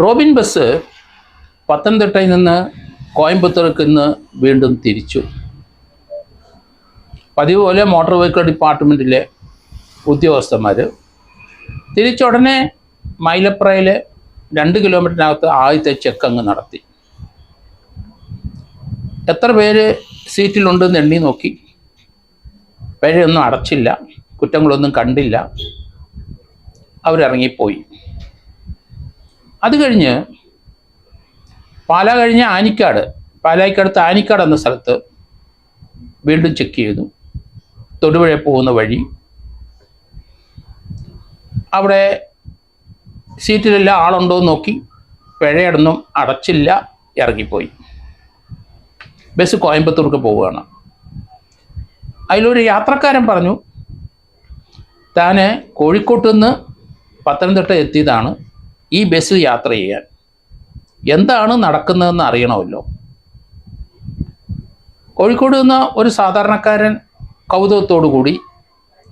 Robin bus പത്തനംതിട്ടയിൽ നിന്ന് കോയമ്പത്തൂർക്ക് ഇന്ന് വീണ്ടും തിരിച്ചു. പതിവ് പോലെ മോട്ടോർ വെഹിക്കിൾ ഡിപ്പാർട്ട്മെൻറ്റിലെ ഉദ്യോഗസ്ഥന്മാർ തിരിച്ചുടനെ മൈലപ്രയിൽ 2 കിലോമീറ്ററിനകത്ത് ആദ്യത്തെ ചെക്ക് അങ്ങ് നടത്തി. എത്ര പേര് സീറ്റിലുണ്ടെന്ന് എണ്ണി നോക്കി. പിഴയൊന്നും അടച്ചില്ല, കുറ്റങ്ങളൊന്നും കണ്ടില്ല, അവരിറങ്ങിപ്പോയി. അത് കഴിഞ്ഞ് പാലാ കഴിഞ്ഞ് പാലായ്ക്കടുത്ത് ആനിക്കാട് എന്ന സ്ഥലത്ത് വീണ്ടും ചെക്ക് ചെയ്തു. തൊടുപുഴ പോകുന്ന വഴി അവിടെ സീറ്റിലെല്ലാം ആളുണ്ടോ എന്ന് നോക്കി. പിഴയൊന്നും അടച്ചില്ല, ഇറങ്ങിപ്പോയി. ബസ് കോയമ്പത്തൂർക്ക് പോവുകയാണ്. അതിലൊരു യാത്രക്കാരൻ പറഞ്ഞു, താൻ കോഴിക്കോട്ട് നിന്ന് പത്തനംതിട്ട എത്തിയതാണ് ഈ ബസ് യാത്ര ചെയ്യാൻ, എന്താണ് നടക്കുന്നതെന്ന് അറിയണമല്ലോ. കോഴിക്കോട് നിന്ന് ഒരു സാധാരണക്കാരൻ കൗതുകത്തോടു കൂടി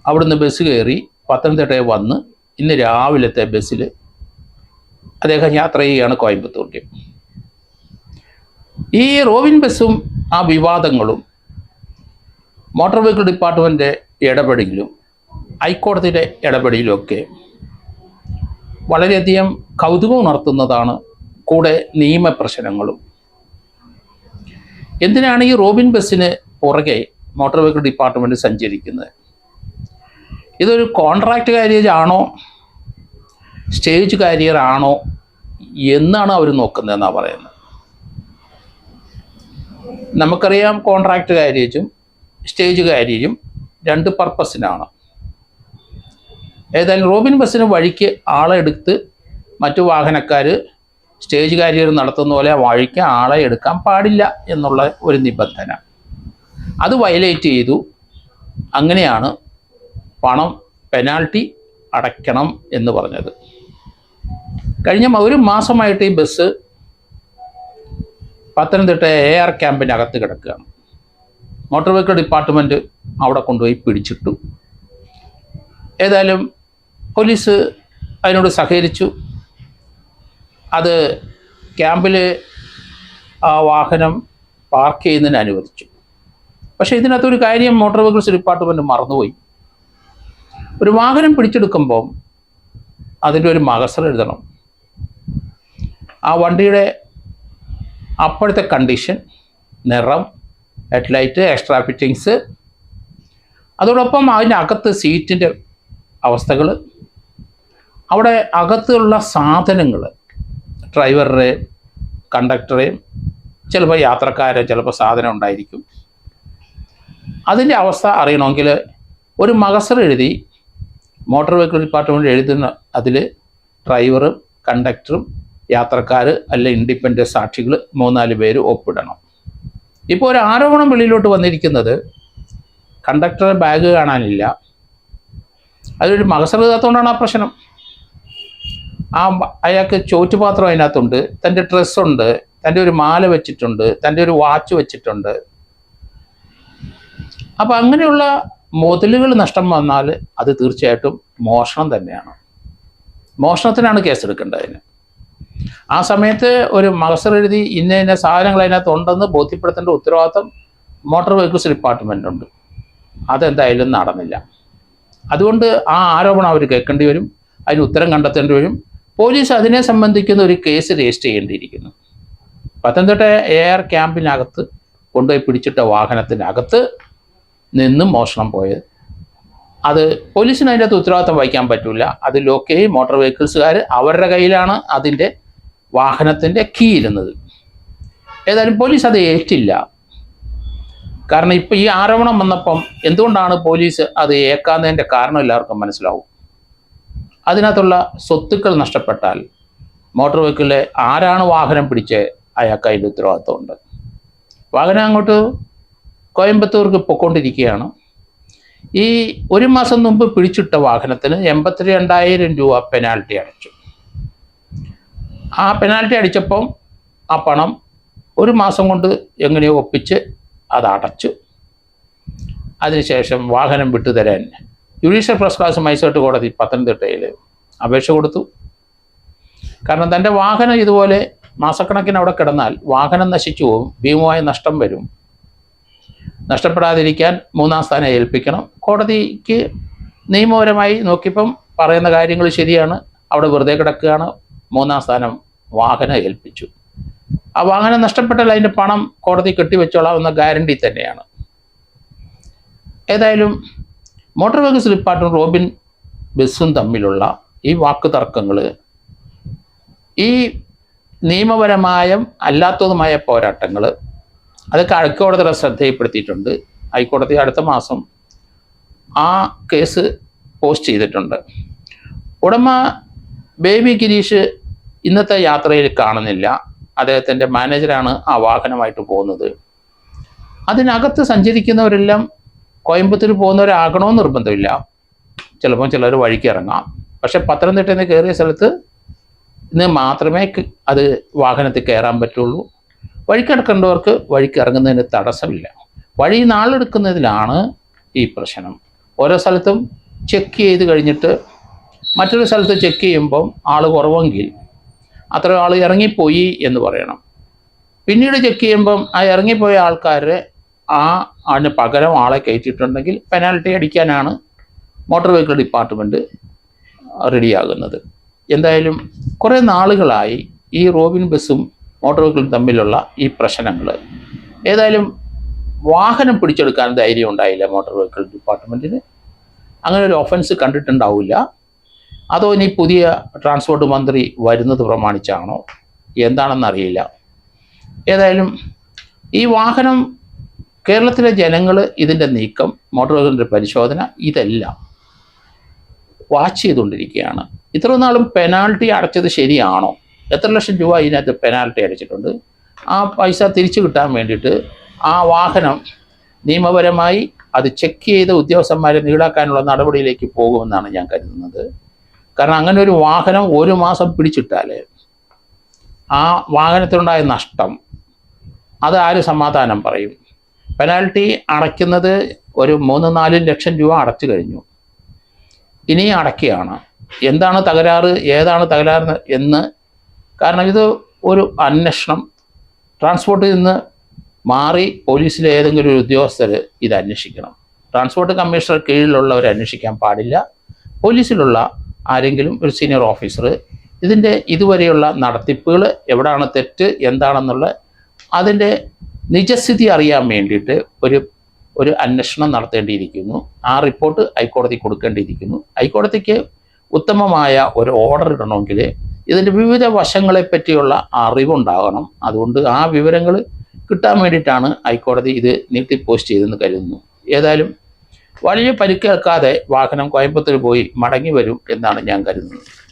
അവിടുന്ന് ബസ് കയറി പത്തനംതിട്ടയിൽ വന്ന് ഇന്ന് രാവിലത്തെ ബസ്സിൽ അദ്ദേഹം യാത്ര ചെയ്യുകയാണ് കോയമ്പത്തൂർക്ക്. ഈ റോബിൻ ബസ്സും ആ വിവാദങ്ങളും മോട്ടോർ വെഹിക്കിൾ ഡിപ്പാർട്ട്മെൻറ്റ് ഇടപെടലും ഹൈക്കോടതിയുടെ ഇടപെടലുമൊക്കെ വളരെയധികം കൗതുകം ഉണർത്തുന്നതാണ്. കൂടെ നിയമപ്രശ്നങ്ങളും. എന്തിനാണ് ഈ റോബിൻ ബസ്സിന് പുറകെ മോട്ടോർ വെഹിക്കിൾ ഡിപ്പാർട്ട്മെൻറ്റ് സഞ്ചരിക്കുന്നത്? ഇതൊരു കോൺട്രാക്റ്റ് കാരിയർ ആണോ, സ്റ്റേജ് കാരിയർ ആണോ എന്നാണ് അവർ നോക്കുന്നതെന്നാണ് പറയുന്നത്. നമുക്കറിയാം, കോൺട്രാക്റ്റ് കാരിയേജും സ്റ്റേജ് കാരിയരും 2 പർപ്പസിനാണ്. ഏതായാലും റോബിൻ ബസ്സിന് വഴിക്ക് ആളെ എടുത്ത് മറ്റു വാഹനക്കാർ സ്റ്റേജ് കാരിയർ നടത്തുന്ന പോലെ വഴിക്ക് ആളെ എടുക്കാൻ പാടില്ല എന്നുള്ള ഒരു നിബന്ധന, അത് വയലേറ്റ് ചെയ്തു. അങ്ങനെയാണ് പണം പെനാൽറ്റി അടയ്ക്കണം എന്ന് പറഞ്ഞത്. കഴിഞ്ഞ 1 മാസമായിട്ട് ഈ ബസ് പത്തനംതിട്ട AR ക്യാമ്പിനകത്ത് കിടക്കുകയാണ്. മോട്ടോർ വെഹിക്കിൾ ഡിപ്പാർട്ട്മെൻറ്റ് അവിടെ കൊണ്ടുപോയി പിടിച്ചിട്ടു. ഏതായാലും പോലീസ് അതിനോട് സഹകരിച്ചു. അത് ക്യാമ്പിൽ ആ വാഹനം പാർക്ക് ചെയ്യുന്നതിന് അനുവദിച്ചു. പക്ഷേ ഇതിനകത്തൊരു കാര്യം മോട്ടോർ വെഹിക്കിൾസ് ഡിപ്പാർട്ട്മെൻറ്റ് മറന്നുപോയി. ഒരു വാഹനം പിടിച്ചെടുക്കുമ്പോൾ അതിൻ്റെ ഒരു മകസർ എഴുതണം. ആ വണ്ടിയുടെ അപ്പോഴത്തെ കണ്ടീഷൻ, നിറം, ഹെഡ്ലൈറ്റ്, എക്സ്ട്രാ ഫിറ്റിങ്സ്, അതോടൊപ്പം അതിൻ്റെ അകത്ത് സീറ്റിൻ്റെ അവസ്ഥകൾ, അവിടെ അകത്തുള്ള സാധനങ്ങൾ, ഡ്രൈവറുടെ, കണ്ടക്ടറേയും ചിലപ്പോൾ യാത്രക്കാരെ, ചിലപ്പോൾ സാധനം ഉണ്ടായിരിക്കും. അതിൻ്റെ അവസ്ഥ അറിയണമെങ്കിൽ ഒരു മകസർ എഴുതി മോട്ടോർ വെഹിക്കിൾ ഡിപ്പാർട്ട്മെൻറ്റ് എഴുതുന്ന അതിൽ ഡ്രൈവറും കണ്ടക്ടറും യാത്രക്കാർ അല്ല ഇൻഡിപെൻഡൻ്റ് സാക്ഷികൾ 3-4 പേര് ഒപ്പിടണം. ഇപ്പോൾ ഒരു ആരോപണം വെളിയിലോട്ട് വന്നിരിക്കുന്നത് കണ്ടക്ടറുടെ ബാഗ് കാണാനില്ല. അതൊരു മകസർ ഇല്ലാത്തതുകൊണ്ടാണ് ആ പ്രശ്നം. അയാൾക്ക് ചോറ്റുപാത്രം അതിനകത്തുണ്ട്, തൻ്റെ ഡ്രസ്സുണ്ട്, തൻ്റെ ഒരു മാല വെച്ചിട്ടുണ്ട്, തൻ്റെ ഒരു വാച്ച് വെച്ചിട്ടുണ്ട്. അപ്പം അങ്ങനെയുള്ള മുതലുകൾ നഷ്ടം വന്നാൽ അത് തീർച്ചയായിട്ടും മോഷണം തന്നെയാണ്. മോഷണത്തിനാണ് കേസെടുക്കേണ്ടതിന്. ആ സമയത്ത് ഒരു മകസർ എഴുതി ഇന്ന സാധനങ്ങൾ അതിനകത്ത് ഉണ്ടെന്ന് ബോധ്യപ്പെടുത്തേണ്ട ഉത്തരവാദിത്വം മോട്ടോർ വെഹിക്കിൾസ് ഡിപ്പാർട്ട്മെൻറ്റുണ്ട്. അതെന്തായാലും നടന്നില്ല. അതുകൊണ്ട് ആ ആരോപണം അവർ കേൾക്കേണ്ടി വരും, അതിന് ഉത്തരം കണ്ടെത്തേണ്ടി വരും. പോലീസ് അതിനെ സംബന്ധിക്കുന്ന ഒരു കേസ് രജിസ്റ്റർ ചെയ്യേണ്ടിയിരിക്കുന്നു. പത്തനംതിട്ട AR ക്യാമ്പിനകത്ത് കൊണ്ടുപോയി പിടിച്ചിട്ട വാഹനത്തിനകത്ത് നിന്നും മോഷണം പോയത്, അത് പോലീസിന് അതിൻ്റെ അകത്ത് ഉത്തരവാദിത്തം വഹിക്കാൻ പറ്റില്ല. അത് ലോക്ക് ചെയ്യും. മോട്ടോർ വെഹിക്കിൾസുകാർ അവരുടെ കയ്യിലാണ് അതിൻ്റെ വാഹനത്തിൻ്റെ കീ ഇരുന്നത്. ഏതായാലും പോലീസ് അത് ഏറ്റില്ല. കാരണം ഇപ്പം ഈ ആരോപണം വന്നപ്പം എന്തുകൊണ്ടാണ് പോലീസ് അത് ഏക്കാന്നതിൻ്റെ കാരണം എല്ലാവർക്കും മനസ്സിലാവും. അതിനകത്തുള്ള സ്വത്തുക്കൾ നഷ്ടപ്പെട്ടാൽ മോട്ടോർ വെഹിക്കിളിലെ ആരാണ് വാഹനം പിടിച്ച് അയാൾക്ക് അതിൻ്റെ ഉത്തരവാദിത്വമുണ്ട്. വാഹനം അങ്ങോട്ട് കോയമ്പത്തൂർക്ക് പൊയ്ക്കൊണ്ടിരിക്കുകയാണ്. ഈ 1 മാസം മുമ്പ് പിടിച്ചിട്ട വാഹനത്തിന് 82,000 രൂപ പെനാൽറ്റി അടച്ചു. ആ പെനാൽറ്റി അടിച്ചപ്പം ആ പണം 1 മാസം കൊണ്ട് എങ്ങനെയോ ഒപ്പിച്ച് അത് അടച്ചു. അതിനുശേഷം വാഹനം വിട്ടുതരാൻ ജുഡീഷ്യൽ ഫസ്റ്റ് ക്ലാസ് മജിസ്ട്രേറ്റ് കോടതി പത്തനംതിട്ടയിൽ അപേക്ഷ കൊടുത്തു. കാരണം തൻ്റെ വാഹനം ഇതുപോലെ മാസക്കണക്കിന് അവിടെ കിടന്നാൽ വാഹനം നശിച്ചു പോകും, ഭീമമായ നഷ്ടം വരും. നഷ്ടപ്പെടാതിരിക്കാൻ 3-ാം സ്ഥാനം ഏൽപ്പിക്കണം. കോടതിക്ക് നിയമപരമായി നോക്കിയപ്പം പറയുന്ന കാര്യങ്ങൾ ശരിയാണ്, അവിടെ വെറുതെ കിടക്കുകയാണ്. 3-ാം സ്ഥാനം വാഹനം ഏൽപ്പിച്ചു. ആ വാഹനം നഷ്ടപ്പെട്ടാൽ അതിൻ്റെ പണം കോടതി കെട്ടിവെച്ചോളാവുന്ന ഗ്യാരണ്ടി തന്നെയാണ്. ഏതായാലും മോട്ടോർ വെഹിക്കിൾസ് ഡിപ്പാർട്ട്മെൻറ്റ് റോബിൻ ബസും തമ്മിലുള്ള ഈ വാക്ക് തർക്കങ്ങൾ ഈ നിയമപരമായും അല്ലാത്തതുമായ പോരാട്ടങ്ങൾ അതൊക്കെ ഹൈക്കോടതിയുടെ ശ്രദ്ധയിൽപ്പെടുത്തിയിട്ടുണ്ട്. ഹൈക്കോടതി അടുത്ത മാസം ആ കേസ് പോസ്റ്റ് ചെയ്തിട്ടുണ്ട്. ഉടമ ബേബി ഗിരീഷ് ഇന്നത്തെ യാത്രയിൽ കാണുന്നില്ല. അദ്ദേഹത്തിൻ്റെ മാനേജറാണ് ആ വാഹനമായിട്ട് പോകുന്നത്. അതിനകത്ത് സഞ്ചരിക്കുന്നവരെല്ലാം കോയമ്പത്തൂർ പോകുന്നവരാകണമെന്ന് നിർബന്ധമില്ല. ചിലപ്പോൾ ചിലർ വഴിക്ക് ഇറങ്ങാം. പക്ഷെ പത്തനംതിട്ടയിൽ നിന്ന് കയറിയ സ്ഥലത്ത് ഇന്ന് മാത്രമേ അത് വാഹനത്തിൽ കയറാൻ പറ്റുള്ളൂ. വഴിക്കിടക്കേണ്ടവർക്ക് വഴിക്ക് ഇറങ്ങുന്നതിന് തടസ്സമില്ല. വഴി നാളെടുക്കുന്നതിലാണ് ഈ പ്രശ്നം. ഓരോ സ്ഥലത്തും ചെക്ക് ചെയ്ത് കഴിഞ്ഞിട്ട് മറ്റൊരു സ്ഥലത്ത് ചെക്ക് ചെയ്യുമ്പം ആൾ കുറവെങ്കിൽ അത്ര ആൾ ഇറങ്ങിപ്പോയി എന്ന് പറയണം. പിന്നീട് ചെക്ക് ചെയ്യുമ്പം ആ ഇറങ്ങിപ്പോയ ആൾക്കാരെ അതിന് പകരം ആളെ കയറ്റിയിട്ടുണ്ടെങ്കിൽ പെനാൽറ്റി അടിക്കാനാണ് മോട്ടോർ വെഹിക്കിൾ ഡിപ്പാർട്ട്മെൻറ്റ് റെഡിയാകുന്നത്. എന്തായാലും കുറേ നാളുകളായി ഈ റോബിൻ ബസും മോട്ടോർ വെഹിക്കിളും തമ്മിലുള്ള ഈ പ്രശ്നങ്ങൾ. ഏതായാലും വാഹനം പിടിച്ചെടുക്കാൻ ധൈര്യം ഉണ്ടായില്ല മോട്ടോർ വെഹിക്കിൾ ഡിപ്പാർട്ട്മെൻറ്റിന്. അങ്ങനെ ഒരു ഒഫൻസ് കണ്ടിട്ടുണ്ടാവില്ല. അതോ ഇനി പുതിയ ട്രാൻസ്പോർട്ട് മന്ത്രി വരുന്നത് പ്രമാണിച്ചാണോ എന്താണെന്നറിയില്ല. ഏതായാലും ഈ വാഹനം കേരളത്തിലെ ജനങ്ങൾ ഇതിൻ്റെ നീക്കം, മോട്ടോർ വെഹിക്കിളിൻ്റെ പരിശോധന ഇതെല്ലാം വാച്ച് ചെയ്തുകൊണ്ടിരിക്കുകയാണ്. ഇത്ര നാളും പെനാൽറ്റി അടച്ചത് ശരിയാണോ? എത്ര ലക്ഷം രൂപ ഇതിനകത്ത് പെനാൽറ്റി അടച്ചിട്ടുണ്ട്. ആ പൈസ തിരിച്ചു കിട്ടാൻ വേണ്ടിയിട്ട് ആ വാഹനം നിയമപരമായി അത് ചെക്ക് ചെയ്ത ഉദ്യോഗസ്ഥന്മാരെ ഈടാക്കാനുള്ള നടപടിയിലേക്ക് പോകുമെന്നാണ് ഞാൻ കരുതുന്നത്. കാരണം അങ്ങനെ ഒരു വാഹനം 1 മാസം പിടിച്ചിട്ടാൽ ആ വാഹനത്തിനുണ്ടായ നഷ്ടം അത് ആര് സമാധാനം പറയും? പെനാൽറ്റി അടയ്ക്കുന്നത് ഒരു 3-4 ലക്ഷം രൂപ അടച്ചു കഴിഞ്ഞു. ഇനി അടയ്ക്കുകയാണ്. എന്താണ് തകരാറ്, ഏതാണ് തകരാറ് എന്ന്. കാരണം ഇത് ഒരു അന്വേഷണം ട്രാൻസ്പോർട്ടിൽ നിന്ന് മാറി പോലീസിലെ ഏതെങ്കിലും ഒരു ഉദ്യോഗസ്ഥർ ഇത് അന്വേഷിക്കണം. ട്രാൻസ്പോർട്ട് കമ്മീഷണർ കീഴിലുള്ളവർ അന്വേഷിക്കാൻ പാടില്ല. പോലീസിലുള്ള ആരെങ്കിലും ഒരു സീനിയർ ഓഫീസർ ഇതിൻ്റെ ഇതുവരെയുള്ള നടത്തിപ്പുകൾ എവിടെയാണ് തെറ്റ് എന്താണെന്നുള്ള അതിൻ്റെ നിജസ്ഥിതി അറിയാൻ വേണ്ടിയിട്ട് ഒരു അന്വേഷണം നടത്തേണ്ടിയിരിക്കുന്നു. ആ റിപ്പോർട്ട് ഹൈക്കോടതി കൊടുക്കേണ്ടിയിരിക്കുന്നു. ഹൈക്കോടതിക്ക് ഉത്തമമായ ഒരു ഓർഡർ ഇടണമെങ്കിൽ ഇതിൻ്റെ വിവിധ വശങ്ങളെ പറ്റിയുള്ള അറിവുണ്ടാകണം. അതുകൊണ്ട് ആ വിവരങ്ങൾ കിട്ടാൻ വേണ്ടിയിട്ടാണ് ഹൈക്കോടതി ഇത് നീട്ടി പോസ്റ്റ് ചെയ്തെന്ന് കരുതുന്നു. ഏതായാലും വലിയ പരിക്കേൽക്കാതെ വാഹനം കോയമ്പത്തൂർ പോയി മടങ്ങി വരും എന്നാണ് ഞാൻ കരുതുന്നത്.